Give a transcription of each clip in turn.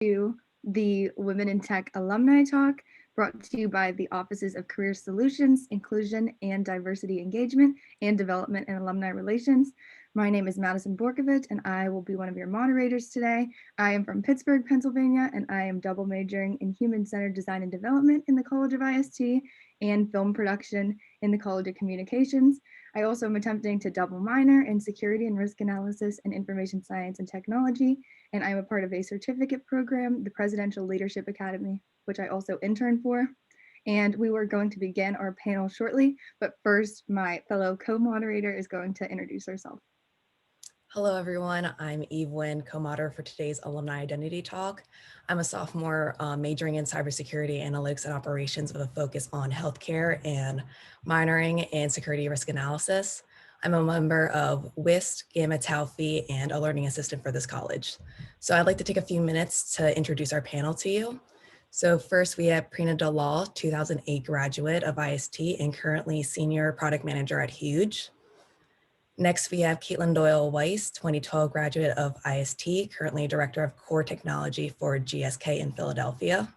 to the Women in Tech Alumni Talk, brought to you by the Offices of Career Solutions, Inclusion and Diversity Engagement and Development and Alumni Relations. My name is Madison Borkovich, and I will be one of your moderators today. I am from Pittsburgh, Pennsylvania, and I am double majoring in Human-Centered Design and Development in the College of IST and Film Production in the College of Communications. I also am attempting to double minor in Security and Risk Analysis and Information Science and Technology, and I'm a part of a certificate program, the Presidential Leadership Academy, which I also intern for. And we were going to begin our panel shortly, but first my fellow co-moderator is going to introduce herself. Hello, everyone. I'm Eve Wynn, co-moderator for today's Alumni Identity Talk. I'm a sophomore majoring in cybersecurity, analytics, and operations with a focus on healthcare and minoring in security risk analysis. I'm a member of WIST, Gamma Tau Phi, and a learning assistant for this college. So I'd like to take a few minutes to introduce our panel to you. So first we have Prerana Dalal, 2008 graduate of IST and currently senior product manager at Huge. Next, we have Caitlin Doyle-Weiss, 2012 graduate of IST, currently Director of Core Technology for GSK in Philadelphia.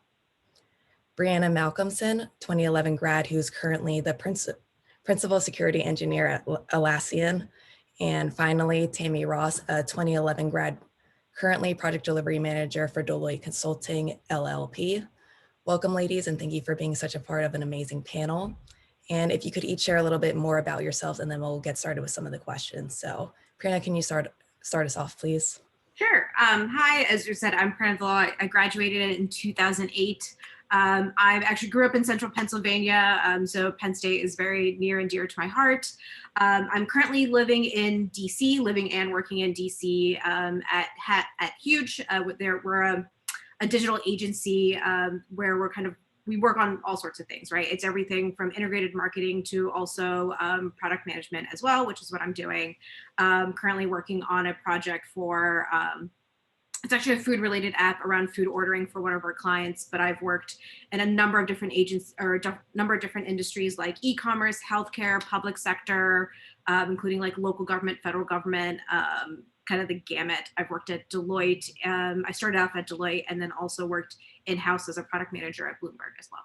Brianna Malcolmson, 2011 grad, who's currently the Principal Security Engineer at Atlassian. And finally, Tammy Ross, a 2011 grad, currently Project Delivery Manager for Deloitte Consulting, LLP. Welcome, ladies, and thank you for being such a part of an amazing panel. And if you could each share a little bit more about yourselves, and then we'll get started with some of the questions. So Prerana, can you start us off, please? Sure. Hi, as you said, I'm Prerana Dalal. I graduated in 2008. I actually grew up in central Pennsylvania, so Penn State is very near and dear to my heart. I'm currently living in DC, living and working in DC at Huge. We're a digital agency where we work on all sorts of things, right? It's everything from integrated marketing to also product management as well, which is what I'm doing. Currently working on a project for, it's actually a food related app around food ordering for one of our clients, but I've worked in a number of different number of different industries like e-commerce, healthcare, public sector, including like local government, federal government, kind of the gamut. I've worked at Deloitte. I started off at Deloitte and then also worked in-house as a product manager at Bloomberg as well.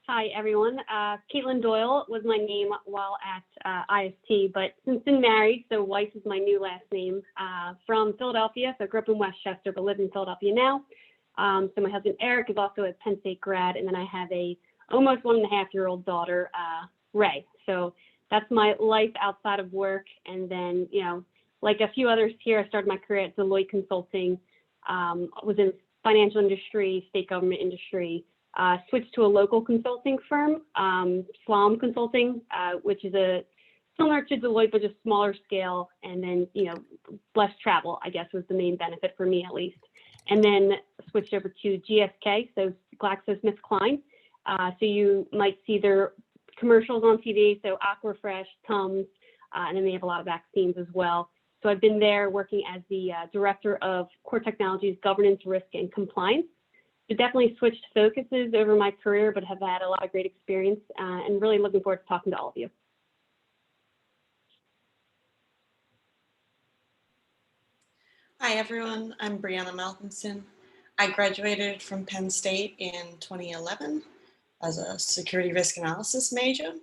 Hi, everyone. Caitlin Doyle was my name while at IST, but since been married, so Weiss is my new last name. From Philadelphia, so I grew up in Westchester, but live in Philadelphia now. So my husband Eric is also a Penn State grad, and then I have a almost 1.5-year-old daughter, Ray. So that's my life outside of work. And then, you know, like a few others here, I started my career at Deloitte Consulting, was in financial industry, state government industry, switched to a local consulting firm, Slom Consulting, which is similar to Deloitte, but just smaller scale. And then, you know, less travel, I guess, was the main benefit for me at least. And then switched over to GSK, so GlaxoSmithKline. So you might see their commercials on TV, so Aquafresh, Tums, and then they have a lot of vaccines as well. So I've been there working as the Director of Core Technologies, Governance, Risk, and Compliance. So definitely switched focuses over my career, but have had a lot of great experience and really looking forward to talking to all of you. Hi, everyone. I'm Brianna Malcolmson. I graduated from Penn State in 2011 as a security risk analysis major.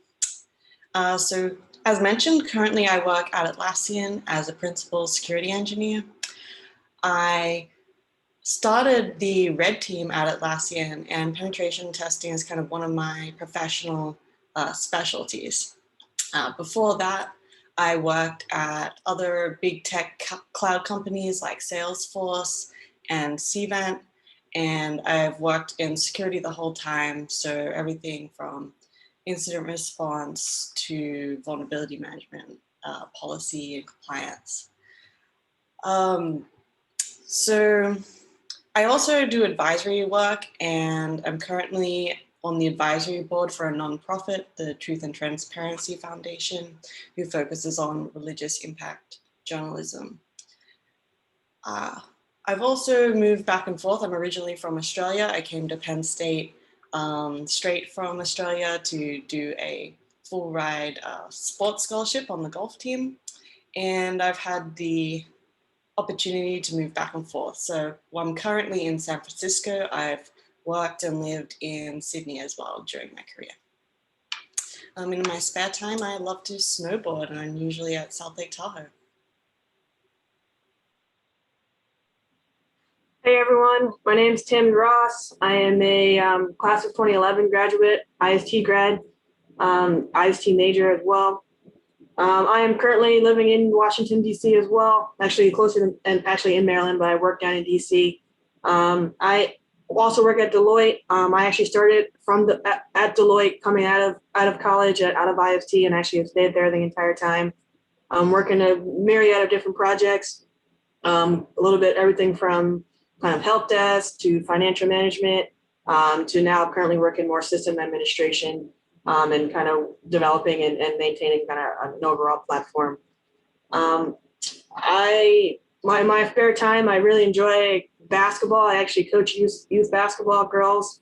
So as mentioned, currently I work at Atlassian as a principal security engineer. I started the red team at Atlassian, and penetration testing is kind of one of my professional specialties. Before that, I worked at other big tech cloud companies like Salesforce and Cvent, and I've worked in security the whole time, so everything from incident response to vulnerability management, policy and compliance. So I also do advisory work, and I'm currently on the advisory board for a nonprofit, the Truth and Transparency Foundation, who focuses on religious impact journalism. I've also moved back and forth. I'm originally from Australia. I came to Penn State straight from Australia to do a full ride sports scholarship on the golf team. And I've had the opportunity to move back and forth. So while I'm currently in San Francisco, I've worked and lived in Sydney as well during my career. In my spare time, I love to snowboard, and I'm usually at South Lake Tahoe. Hey everyone, my name is Tim Ross. I am a class of 2011 graduate, IST grad, IST major as well. I am currently living in Washington, D.C. as well, actually closer to, and actually in Maryland, but I work down in D.C. I also work at Deloitte. I actually started at Deloitte coming out of college, out of IST, and actually have stayed there the entire time. I'm working a myriad of different projects, a little bit everything from kind of help desk to financial management, to now currently working more system administration, and kind of developing and maintaining kind of an overall platform. My spare time, I really enjoy basketball. I actually coach youth basketball girls,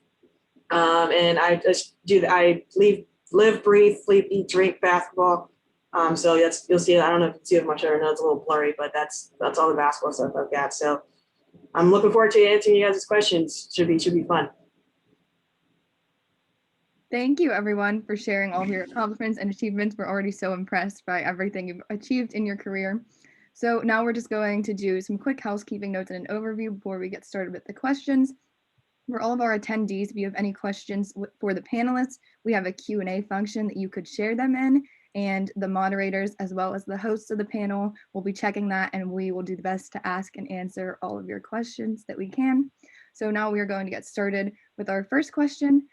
and I just do that. I live, breathe, sleep, eat, drink basketball. So you'll see. I don't know if you can see it much. I know it's a little blurry, but that's all the basketball stuff I've got. So I'm looking forward to answering you guys' questions. Should be fun. Thank you, everyone, for sharing all of your accomplishments and achievements. We're already so impressed by everything you've achieved in your career. So now we're just going to do some quick housekeeping notes and an overview before we get started with the questions. For all of our attendees, if you have any questions for the panelists, we have a Q&A function that you could share them in, and the moderators, as well as the hosts of the panel, will be checking that, and we will do the best to ask and answer all of your questions that we can. So now we are going to get started with our first question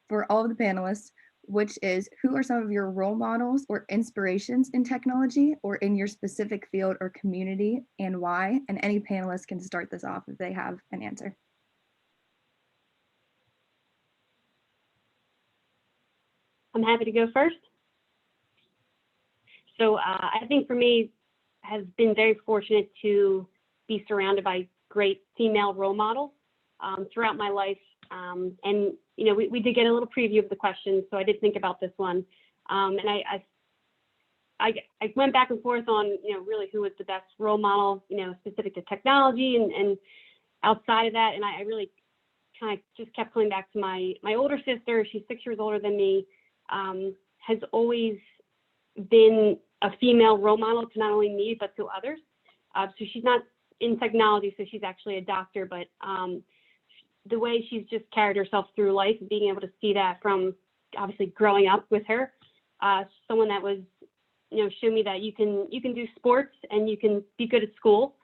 for all of the panelists, which is, who are some of your role models or inspirations in technology or in your specific field or community, and why? And any panelist can start this off if they have an answer. I'm happy to go first. So I think for me, has been very fortunate to be surrounded by great female role models throughout my life. And you know, we did get a little preview of the questions, so I did think about this one. And I went back and forth on, you know, really who was the best role model, you know, specific to technology and outside of that. And I really kind of just kept coming back to my older sister. She's 6 years older than me, has always been a female role model to not only me, but to others. So she's not in technology, so she's actually a doctor, but the way she's just carried herself through life, being able to see that from obviously growing up with her, someone that was, you know, showed me that you can do sports and you can be good at school,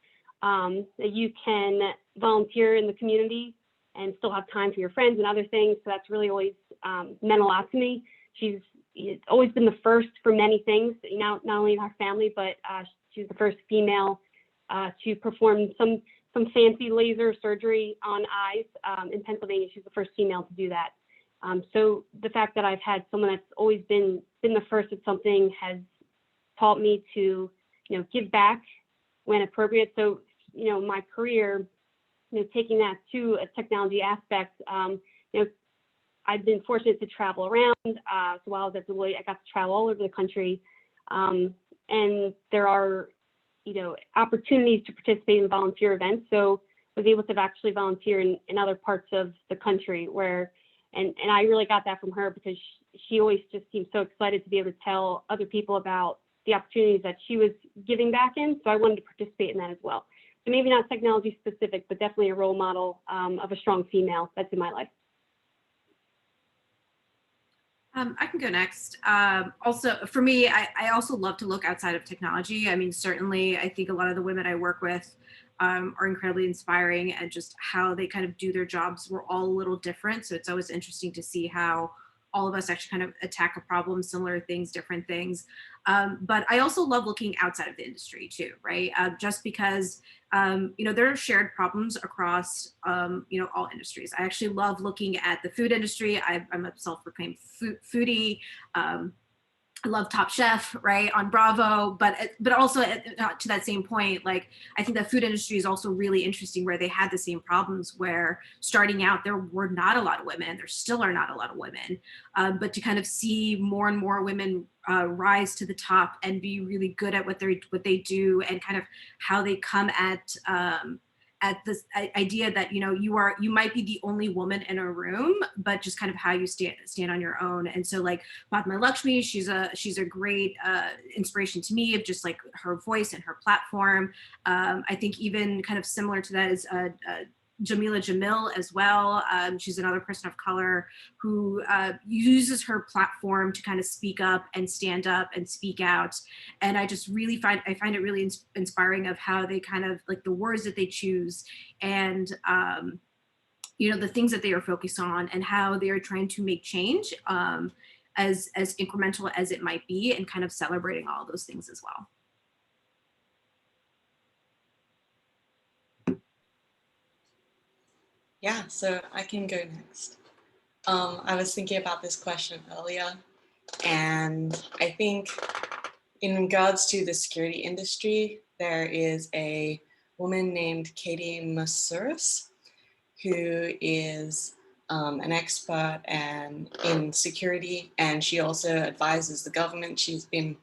that you can volunteer in the community and still have time for your friends and other things. So that's really always meant a lot to me. She's always been the first for many things, you know, not only in our family, but she's the first female to perform some fancy laser surgery on eyes in Pennsylvania. She's the first female to do that. So the fact that I've had someone that's always been the first at something has taught me to, you know, give back when appropriate. So, you know, my career, you know, taking that to a technology aspect, you know, I've been fortunate to travel around. So while I was at Deloitte, I got to travel all over the country. And there are, you know, opportunities to participate in volunteer events. So I was able to actually volunteer in other parts of the country where, and I really got that from her because she always just seemed so excited to be able to tell other people about the opportunities that she was giving back in. So I wanted to participate in that as well. So maybe not technology specific, but definitely a role model of a strong female that's in my life. I can go next. Also, for me, I also love to look outside of technology. I mean, certainly, I think a lot of the women I work with are incredibly inspiring, and just how they kind of do their jobs, we're all a little different. So it's always interesting to see how all of us actually kind of attack a problem, similar things, different things. But I also love looking outside of the industry too, right? Just because, you know, there are shared problems across, you know, all industries. I actually love looking at the food industry. I'm a self-proclaimed foodie. I love Top Chef, right, on Bravo, but also to that same point, like I think the food industry is also really interesting, where they had the same problems, where starting out there were not a lot of women, there still are not a lot of women, but to kind of see more and more women rise to the top and be really good at what they do, and kind of how they come at this idea that, you know, you might be the only woman in a room, but just kind of how you stand on your own. And so like Padma Lakshmi, she's a great inspiration to me, of just like her voice and her platform. I think even kind of similar to that is Jamila Jamil as well. She's another person of color who uses her platform to kind of speak up and stand up and speak out. And I just really find it really inspiring of how they kind of like the words that they choose, and you know, the things that they are focused on, and how they are trying to make change, as incremental as it might be, and kind of celebrating all those things as well. Yeah, so I can go next. I was thinking about this question earlier, and I think in regards to the security industry, there is a woman named Katie Masuris, who is an expert in security, and she also advises the government. She's been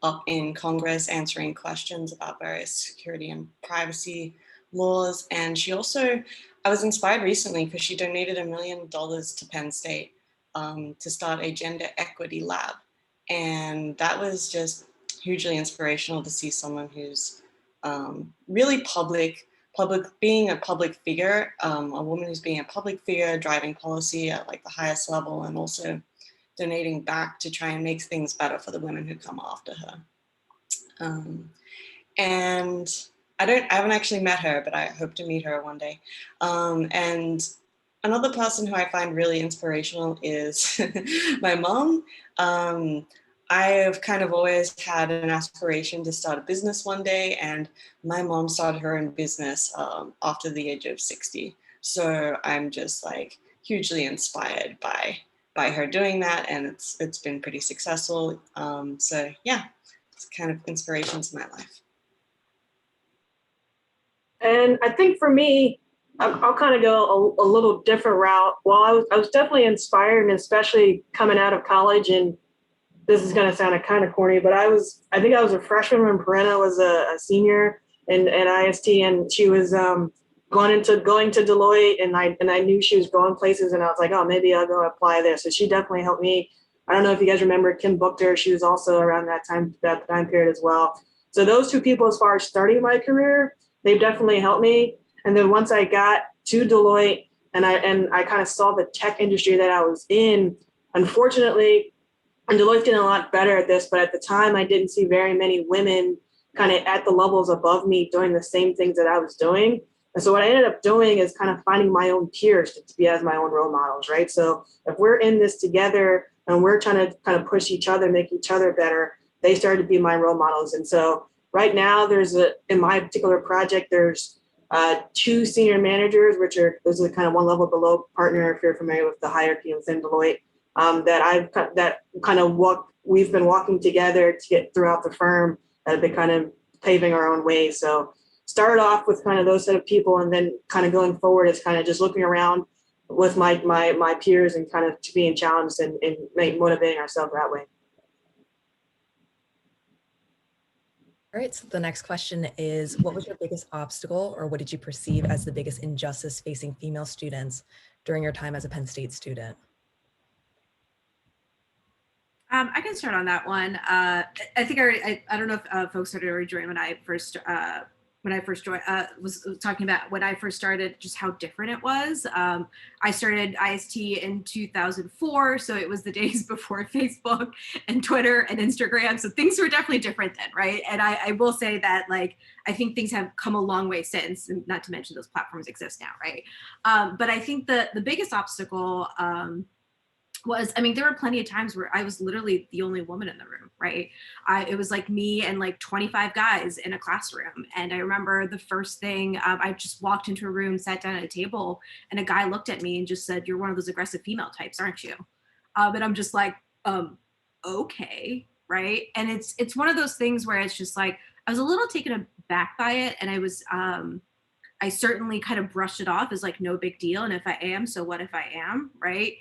up in Congress answering questions about various security and privacy laws. And she also, I was inspired recently because she donated $1 million to Penn State to start a gender equity lab. And that was just hugely inspirational to see someone who's really being a public figure, a woman who's being a public figure, driving policy at like the highest level, and also donating back to try and make things better for the women who come after her. And I haven't actually met her, but I hope to meet her one day. And another person who I find really inspirational is my mom. I have kind of always had an aspiration to start a business one day, and my mom started her own business after the age of 60. So I'm just like hugely inspired by her doing that, and it's been pretty successful. So yeah, it's kind of inspirations in my life. And I think for me, I'll kind of go a little different route. Well, I was definitely inspired, and especially coming out of college, and this is going to sound kind of corny, but I think I was a freshman when Prerana was a senior at IST, and she was going to Deloitte, and I knew she was going places, and I was like, oh, maybe I'll go apply there. So she definitely helped me. I don't know if you guys remember Kim Bookter. She was also around that time period as well. So those two people, as far as starting my career, they've definitely helped me. And then once I got to Deloitte, and I kind of saw the tech industry that I was in, unfortunately, and Deloitte's getting a lot better at this, but at the time I didn't see very many women kind of at the levels above me doing the same things that I was doing. And so what I ended up doing is kind of finding my own peers to be as my own role models, right? So if we're in this together and we're trying to kind of push each other, make each other better, they started to be my role models. And so right now in my particular project, there's 2 senior managers, those are kind of one level below partner, if you're familiar with the hierarchy within Deloitte, we've been walking together to get throughout the firm, that have been kind of paving our own way. So started off with kind of those set of people, and then kind of going forward is kind of just looking around with my peers and kind of being challenged and motivating ourselves that way. All right, so the next question is, what was your biggest obstacle, or what did you perceive as the biggest injustice facing female students during your time as a Penn State student? I can start on that one. I think I don't know if folks started already joining when I first joined, was talking about when I first started, just how different it was. I started IST in 2004, so it was the days before Facebook and Twitter and Instagram. So things were definitely different then, right? And I will say that, like, I think things have come a long way since, and not to mention those platforms exist now, right? But I think the biggest obstacle there were plenty of times where I was literally the only woman in the room, right? It was like me and like 25 guys in a classroom. And I remember the first thing, I just walked into a room, sat down at a table, and a guy looked at me and just said, "You're one of those aggressive female types, aren't you?" And I'm just like, okay, right? And it's one of those things where it's just like, I was a little taken aback by it, and I certainly kind of brushed it off as like no big deal. And if I am, so what if I am, right?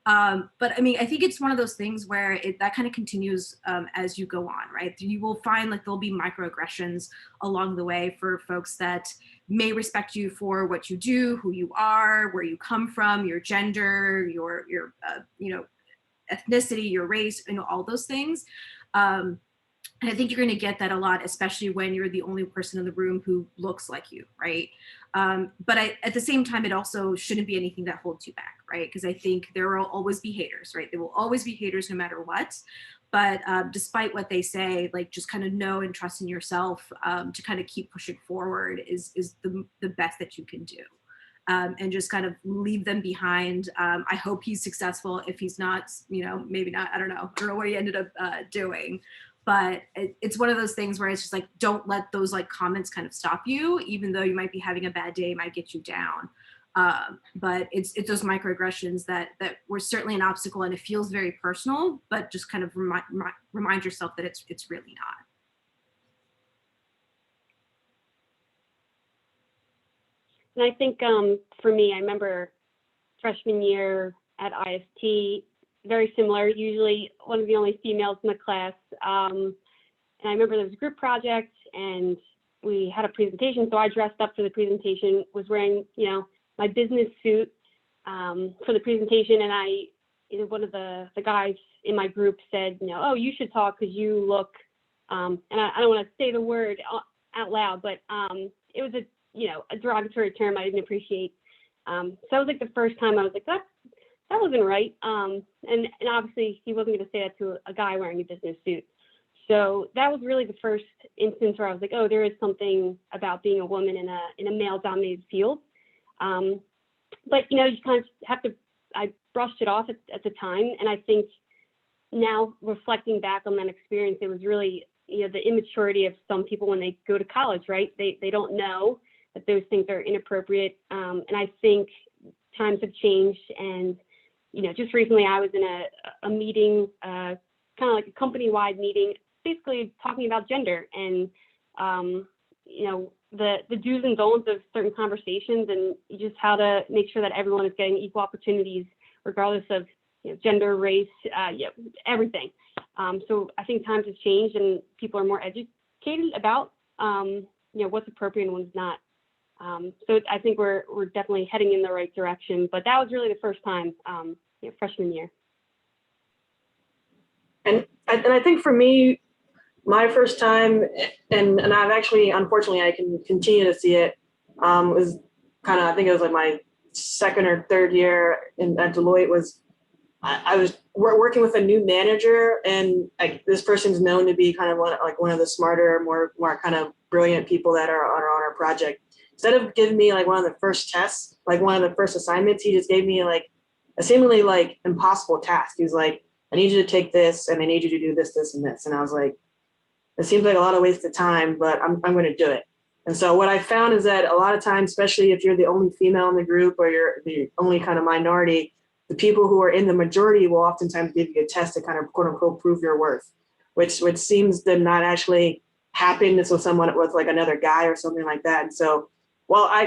But I mean, I think it's one of those things where that kind of continues as you go on, right? You will find like there'll be microaggressions along the way for folks that may respect you for what you do, who you are, where you come from, your gender, your ethnicity, your race, all those things. And I think you're going to get that a lot, especially when you're the only person in the room who looks like you, right? But at the same time, it also shouldn't be anything that holds you back, right? Because I think there will always be haters, right? There will always be haters no matter what. But despite what they say, like just kind of know and trust in yourself to kind of keep pushing forward is the best that you can do. And just kind of leave them behind. I hope he's successful. If he's not, maybe not, I don't know what he ended up doing. But it's one of those things where it's just like, don't let those like comments kind of stop you, even though you might be having a bad day, might get you down. But it's those microaggressions that were certainly an obstacle, and it feels very personal, but just kind of remind yourself that it's really not. And I think for me, I remember freshman year at IST, very similar, usually one of the only females in the class. And I remember there was a group project and we had a presentation. So I dressed up for the presentation, was wearing, my business suit for the presentation. And one of the guys in my group said, oh, you should talk because you look, and I don't want to say the word out loud, but it was a derogatory term I didn't appreciate. So that was like the first time I was like, that wasn't right. And obviously he wasn't going to say that to a guy wearing a business suit. So that was really the first instance where I was like, oh, there is something about being a woman in a male dominated field. But you kind of have to, I brushed it off at the time. And I think now reflecting back on that experience, it was really, the immaturity of some people when they go to college, right? They don't know that those things are inappropriate. And I think times have changed. And, just recently I was in a meeting, kind of like a company-wide meeting, basically talking about gender and, the do's and don'ts of certain conversations and just how to make sure that everyone is getting equal opportunities, regardless of gender, race, everything. So I think times have changed and people are more educated about, what's appropriate and what's not. So I think we're definitely heading in the right direction, but that was really the first time, freshman year. And I think for me, my first time, and I've actually, unfortunately, I can continue to see it, was kind of, I think it was like my second or third year at Deloitte was, I was working with a new manager, and this person's known to be kind of one of the smarter, more kind of brilliant people that are on our project. Instead of giving me like one of the first tests, like one of the first assignments, he just gave me like a seemingly like impossible task. He was like, I need you to take this and I need you to do this, this, and this. And I was like, it seems like a lot of wasted time, but I'm going to do it. And so what I found is that a lot of times, especially if you're the only female in the group or you're the only kind of minority, the people who are in the majority will oftentimes give you a test to kind of quote unquote prove your worth, which seems to not actually happen with someone with like another guy or something like that. And so, well, I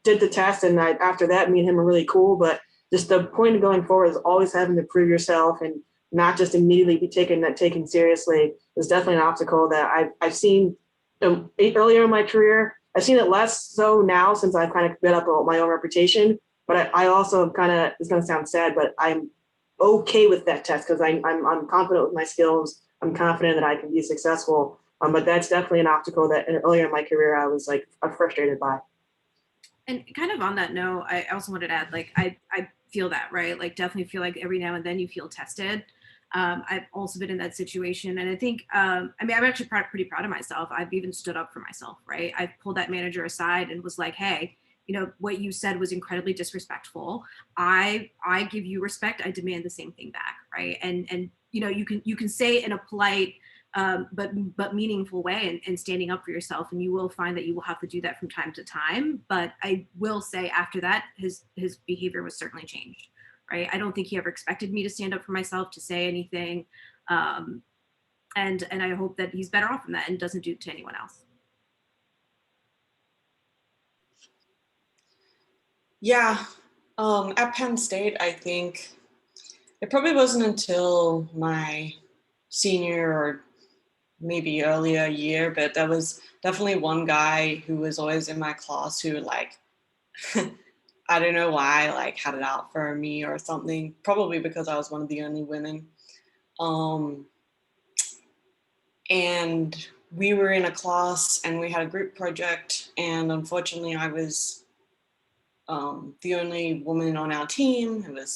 did the test, and after that, me and him are really cool. But just the point of going forward is always having to prove yourself and not just immediately be taken seriously is definitely an obstacle that I've seen earlier in my career. I've seen it less so now since I've kind of built up my own reputation. But I also kind of, it's going to sound sad, but I'm okay with that test because I'm confident with my skills. I'm confident that I can be successful. But that's definitely an obstacle that earlier in my career I was like frustrated by. And kind of on that note, I also wanted to add, like, I feel that, right? Like, definitely feel like every now and then you feel tested. I've also been in that situation. And I think, I'm actually pretty proud of myself. I've even stood up for myself, right? I pulled that manager aside and was like, hey, what you said was incredibly disrespectful. I give you respect. I demand the same thing back, right? And you can say it in a polite, but meaningful way and standing up for yourself. And you will find that you will have to do that from time to time. But I will say after that, his behavior was certainly changed, right? I don't think he ever expected me to stand up for myself, to say anything. And I hope that he's better off from that and doesn't do it to anyone else. Yeah, at Penn State, I think it probably wasn't until my senior or maybe earlier year, but there was definitely one guy who was always in my class who like, I don't know why, like had it out for me or something, probably because I was one of the only women. And we were in a class and we had a group project, and unfortunately I was the only woman on our team. It was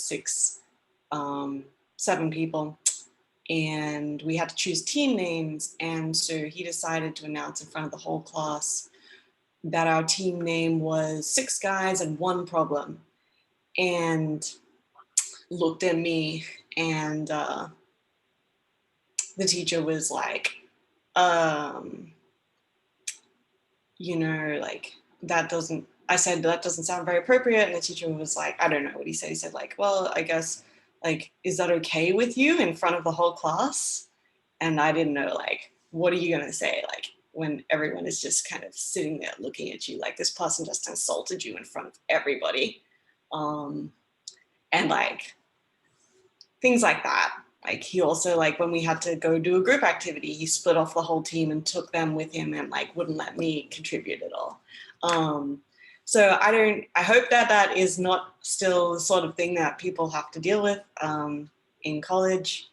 7 people, and we had to choose team names. And so he decided to announce in front of the whole class that our team name was 6 guys and 1 problem, and looked at me, and the teacher was like, you know, like I said, that doesn't sound very appropriate. And the teacher was like, I don't know what he said. He said like, well, I guess, like, is that okay with you, in front of the whole class? And I didn't know, like, what are you going to say? Like, when everyone is just kind of sitting there looking at you, like this person just insulted you in front of everybody. And like, things like that. Like, he also, like, when we had to go do a group activity, he split off the whole team and took them with him, and like wouldn't let me contribute at all. So I hope that that is not still the sort of thing that people have to deal with in college.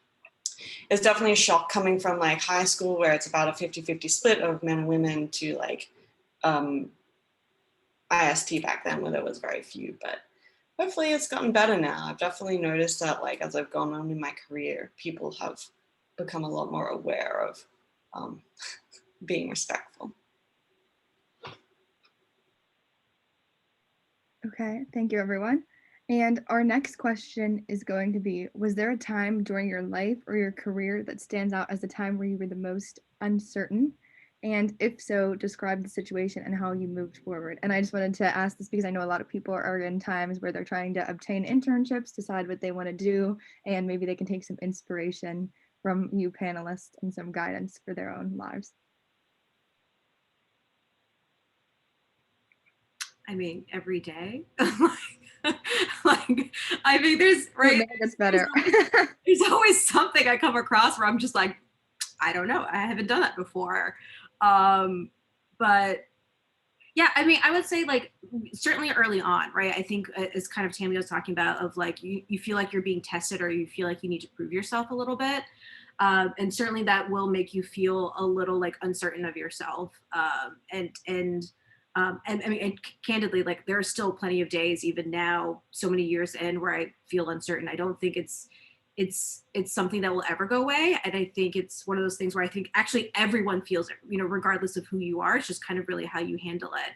It's definitely a shock coming from like high school, where it's about a 50-50 split of men and women, to like IST back then, where there was very few, but hopefully it's gotten better now. I've definitely noticed that, like, as I've gone on in my career, people have become a lot more aware of being respectful. Okay, thank you, everyone. And our next question is going to be, was there a time during your life or your career that stands out as a time where you were the most uncertain? And if so, describe the situation and how you moved forward. And I just wanted to ask this because I know a lot of people are in times where they're trying to obtain internships, decide what they want to do, and maybe they can take some inspiration from you panelists and some guidance for their own lives. I mean, every day. Like, I mean, there's, right? Maybe that's better. There's always something I come across where I'm just like, I don't know, I haven't done that before. But yeah, I mean, I would say like certainly early on, right? I think as kind of Tammy was talking about, of like you feel like you're being tested, or you feel like you need to prove yourself a little bit. And certainly that will make you feel a little like uncertain of yourself. And I mean, and candidly, like there are still plenty of days, even now, so many years in, where I feel uncertain. I don't think it's something that will ever go away. And I think it's one of those things where I think actually everyone feels it, you know, regardless of who you are. It's just kind of really how you handle it.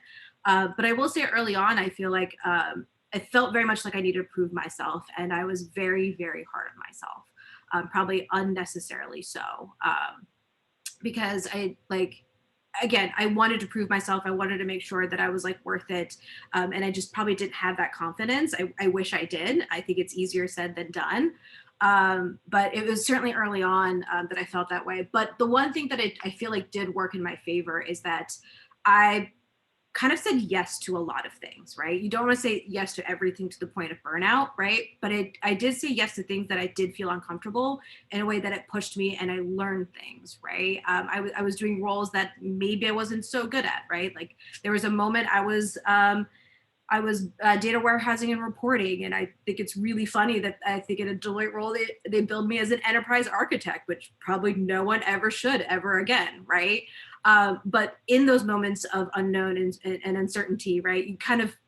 But I will say early on, I feel like I felt very much like I needed to prove myself. And I was very, very hard on myself, probably unnecessarily so, because again, I wanted to prove myself. I wanted to make sure that I was like worth it. And I just probably didn't have that confidence. I wish I did. I think it's easier said than done. But it was certainly early on that I felt that way. But the one thing that I feel like did work in my favor is that I kind of said yes to a lot of things, right? You don't want to say yes to everything to the point of burnout, right? But I did say yes to things that I did feel uncomfortable in a way that it pushed me, and I learned things, right? I was doing roles that maybe I wasn't so good at, right? Like there was a moment I was data warehousing and reporting. And I think it's really funny that I think in a Deloitte role, they build me as an enterprise architect, which probably no one ever should ever again, right? But in those moments of unknown and uncertainty, right,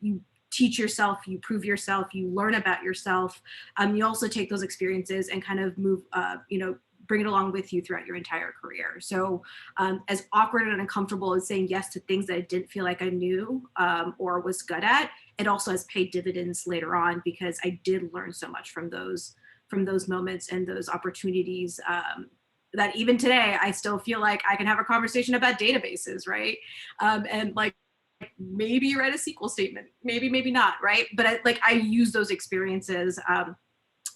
you teach yourself, you prove yourself, you learn about yourself. You also take those experiences and kind of move, bring it along with you throughout your entire career. So as awkward and uncomfortable as saying yes to things that I didn't feel like I knew or was good at, it also has paid dividends later on, because I did learn so much from those moments and those opportunities, that even today, I still feel like I can have a conversation about databases, right? And like, maybe write a SQL statement, maybe not, right? But I use those experiences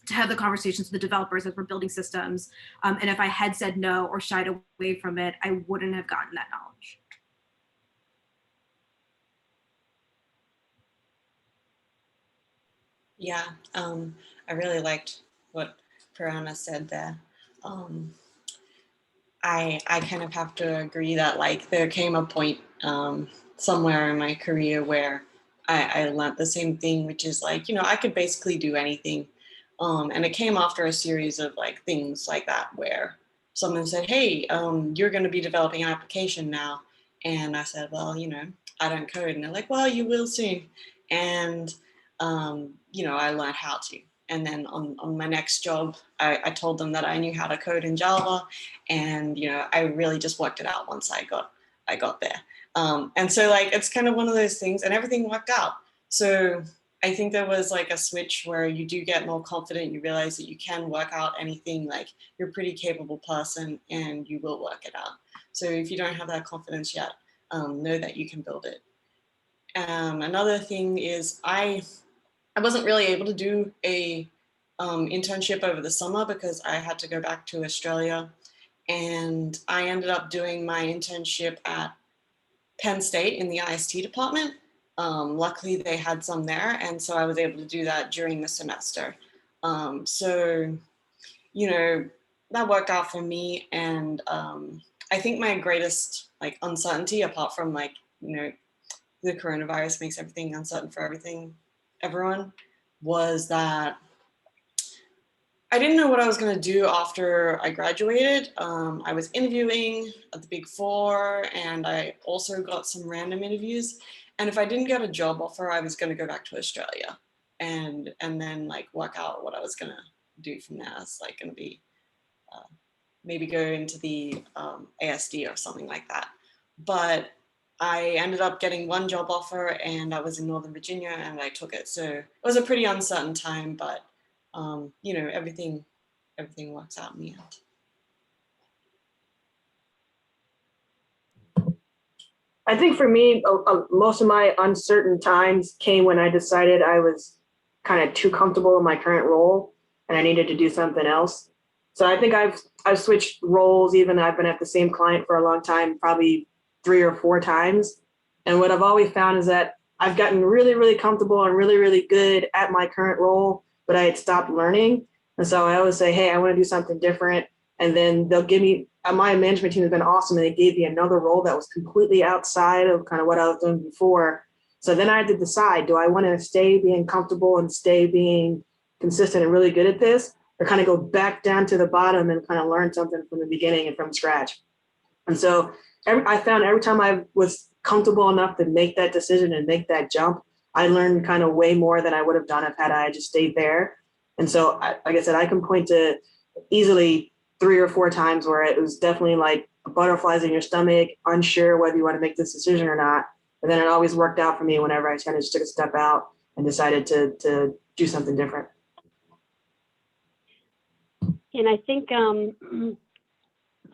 to have the conversations with the developers as we're building systems. And if I had said no or shied away from it, I wouldn't have gotten that knowledge. Yeah, I really liked what Prerana said there. I kind of have to agree that like there came a point somewhere in my career where I learned the same thing, which is like, you know, I could basically do anything. And it came after a series of like things like that where someone said, hey, you're going to be developing an application now. And I said, well, you know, I don't code. And they're like, well, you will soon. And, you know, I learned how to. And then on my next job, I told them that I knew how to code in Java. And, you know, I really just worked it out once I got there. And so like, it's kind of one of those things and everything worked out. So I think there was like a switch where you do get more confident. You realize that you can work out anything, like you're a pretty capable person and you will work it out. So if you don't have that confidence yet, know that you can build it. Another thing is I wasn't really able to do a internship over the summer because I had to go back to Australia. And I ended up doing my internship at Penn State in the IST department. Luckily, they had some there. And so I was able to do that during the semester. So, you know, that worked out for me. And I think my greatest like uncertainty, apart from like, you know, the coronavirus makes everything uncertain for everyone, was that I didn't know what I was going to do after I graduated. I was interviewing at the Big Four, and I also got some random interviews. And if I didn't get a job offer, I was going to go back to Australia and then like work out what I was going to do from there. It's like going to be maybe go into the ASD or something like that. But I ended up getting one job offer, and I was in Northern Virginia, and I took it. So it was a pretty uncertain time, but you know, everything works out in the end. I think for me, most of my uncertain times came when I decided I was kind of too comfortable in my current role and I needed to do something else. So I think I've switched roles, even I've been at the same client for a long time, probably 3 or 4 times. And what I've always found is that I've gotten really, really comfortable and really, really good at my current role, but I had stopped learning. And so I always say, hey, I want to do something different. And then they'll give me, my management team has been awesome. And they gave me another role that was completely outside of kind of what I was doing before. So then I had to decide, do I want to stay being comfortable and stay being consistent and really good at this, or kind of go back down to the bottom and kind of learn something from the beginning and from scratch? And so I found every time I was comfortable enough to make that decision and make that jump, I learned kind of way more than I would have done if had I just stayed there. And so, like I said, I can point to easily 3 or 4 times where it was definitely like butterflies in your stomach, unsure whether you want to make this decision or not. But then it always worked out for me whenever I kind of just took a step out and decided to do something different. And I think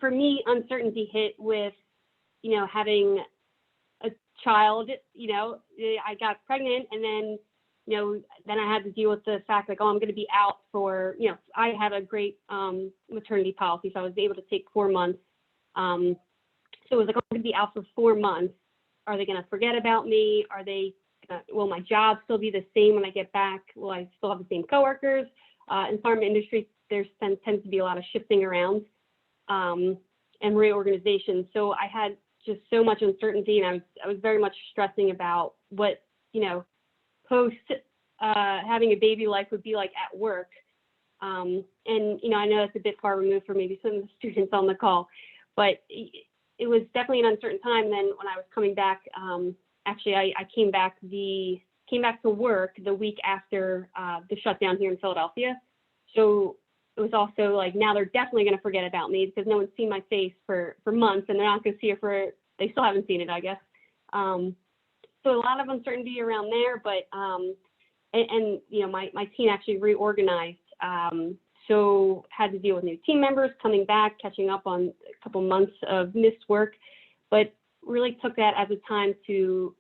for me, uncertainty hit with, you know, having a child. You know, I got pregnant, and then, you know, then I had to deal with the fact like, oh, I'm going to be out for, you know, I have a great maternity policy, so I was able to take 4 months. So it was like, I'm going to be out for 4 months. Are they going to forget about me? Are they, will my job still be the same when I get back? Will I still have the same coworkers? In pharma industry, there tends to be a lot of shifting around and reorganization. So I had just so much uncertainty, and I was very much stressing about what, you know, post having a baby life would be like at work. And, you know, I know that's a bit far removed for maybe some of the students on the call, but it was definitely an uncertain time. And then when I was coming back, actually, I came back to work the week after the shutdown here in Philadelphia. So it was also like, now they're definitely going to forget about me because no one's seen my face for months, and they're not going to see it they still haven't seen it, I guess. So a lot of uncertainty around there, but, and you know, my team actually reorganized. So had to deal with new team members coming back, catching up on a couple months of missed work, but really took that as a time to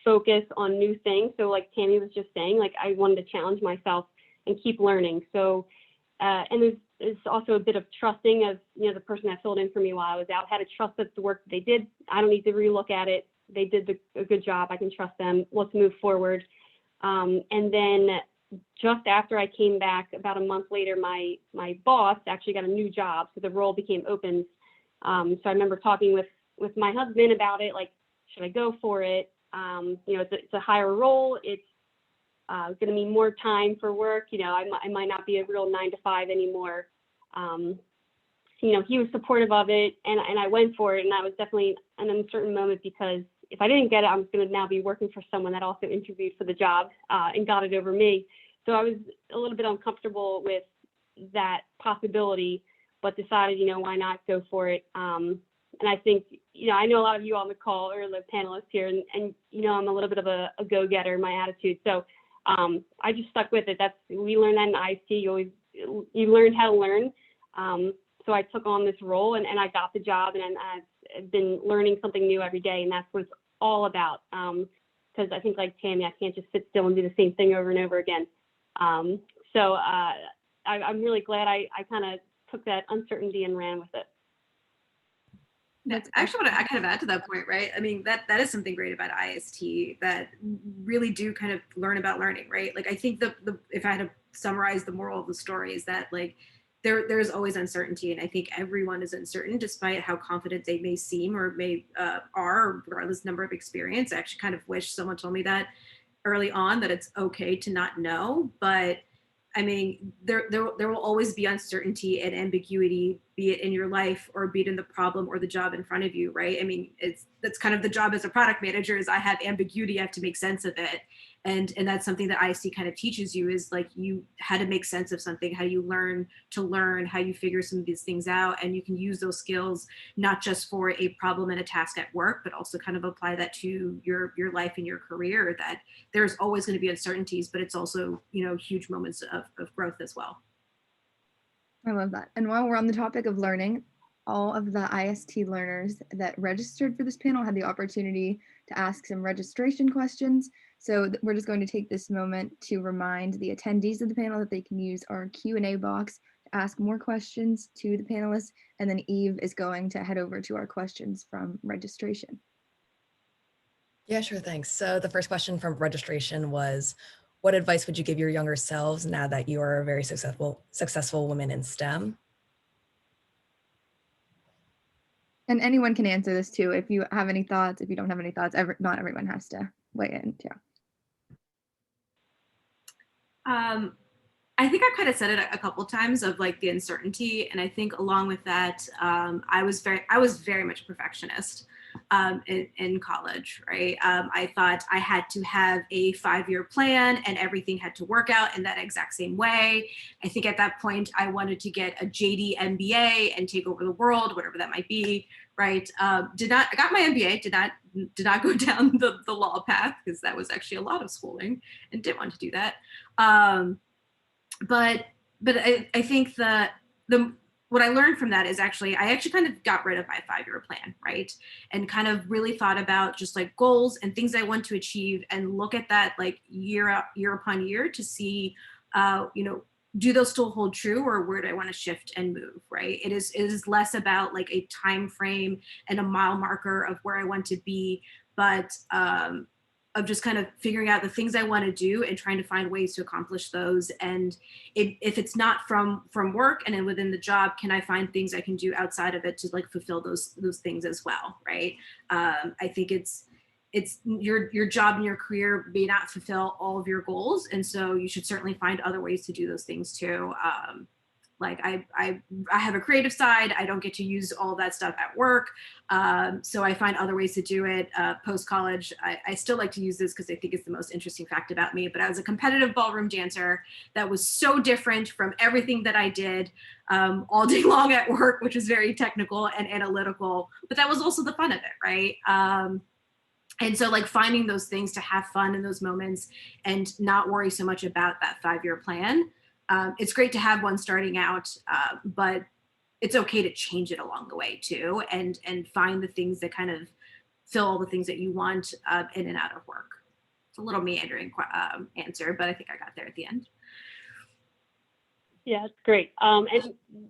focus on new things. So like Tammy was just saying, like I wanted to challenge myself keep learning. So, and there's also a bit of trusting of, the person that filled in for me while I was out, had to trust that the work that they did, I don't need to relook at it. They did a good job. I can trust them. Let's move forward. And then just after I came back, about a month later, my boss actually got a new job, so the role became open. So I remember talking with my husband about it, like, should I go for it? It's a higher role. It's going to mean more time for work. I might not be a real 9-to-5 anymore. He was supportive of it, and I went for it. And that was definitely an uncertain moment, because if I didn't get it, I was going to now be working for someone that also interviewed for the job and got it over me. So I was a little bit uncomfortable with that possibility, but decided, why not go for it? And I think, I know a lot of you on the call, or the panelists here, and I'm a little bit of a go-getter in my attitude. So I just stuck with it. We learned that in IST. You learned how to learn. So I took on this role, and I got the job, and I've been learning something new every day, and that's what it's all about. Because I think, like Tammy, I can't just sit still and do the same thing over and over again. So I'm really glad I kind of took that uncertainty and ran with it. That's actually what I kind of add to that point, right? I mean, that is something great about IST, that really do kind of learn about learning, right? Like, I think the if I had to summarize the moral of the story, is that, like, there's always uncertainty, and I think everyone is uncertain, despite how confident they may seem or may are, regardless of number of experience. I actually kind of wish someone told me that early on, that it's okay to not know. But I mean, there will always be uncertainty and ambiguity, be it in your life or be it in the problem or the job in front of you, right? I mean, that's kind of the job as a product manager, is I have ambiguity, I have to make sense of it. And that's something that IST kind of teaches you, is like, you how to make sense of something, how you learn to learn, how you figure some of these things out. And you can use those skills not just for a problem and a task at work, but also kind of apply that to your life and your career, that there's always going to be uncertainties, but it's also, huge moments of growth as well. I love that. And while we're on the topic of learning, all of the IST learners that registered for this panel had the opportunity to ask some registration questions. So we're just going to take this moment to remind the attendees of the panel that they can use our Q&A box to ask more questions to the panelists. And then Eve is going to head over to our questions from registration. Yeah, sure, thanks. So the first question from registration was, what advice would you give your younger selves now that you are a very successful woman in STEM? And anyone can answer this too. If you have any thoughts, if you don't have any thoughts, not everyone has to weigh in. Yeah. I think I've kind of said it a couple times, of like the uncertainty. And I think along with that, I was very much a perfectionist in college, right? I thought I had to have a 5-year plan and everything had to work out in that exact same way. I think at that point I wanted to get a JD MBA and take over the world, whatever that might be, right? I got my MBA, did not go down the law path, because that was actually a lot of schooling and didn't want to do that. But I think what I learned from that is I actually kind of got rid of my 5-year plan, right? And kind of really thought about just like goals and things I want to achieve, and look at that like year upon year to see, do those still hold true, or where do I want to shift and move, right? It is less about like a time frame and a mile marker of where I want to be, but of just kind of figuring out the things I want to do and trying to find ways to accomplish those. And if it's not from work and then within the job, can I find things I can do outside of it to like fulfill those things as well, right? I think it's your job and your career may not fulfill all of your goals, and so you should certainly find other ways to do those things too. Like I have a creative side. I don't get to use all that stuff at work. So I find other ways to do it. Post-college, I still like to use this because I think it's the most interesting fact about me, but I was a competitive ballroom dancer that was so different from everything that I did all day long at work, which is very technical and analytical, but that was also the fun of it, right? And so like finding those things to have fun in those moments and not worry so much about that 5-year plan. It's great to have one starting out, but it's okay to change it along the way too, and find the things that kind of fill all the things that you want in and out of work. It's a little meandering answer, but I think I got there at the end. Yeah, it's great. And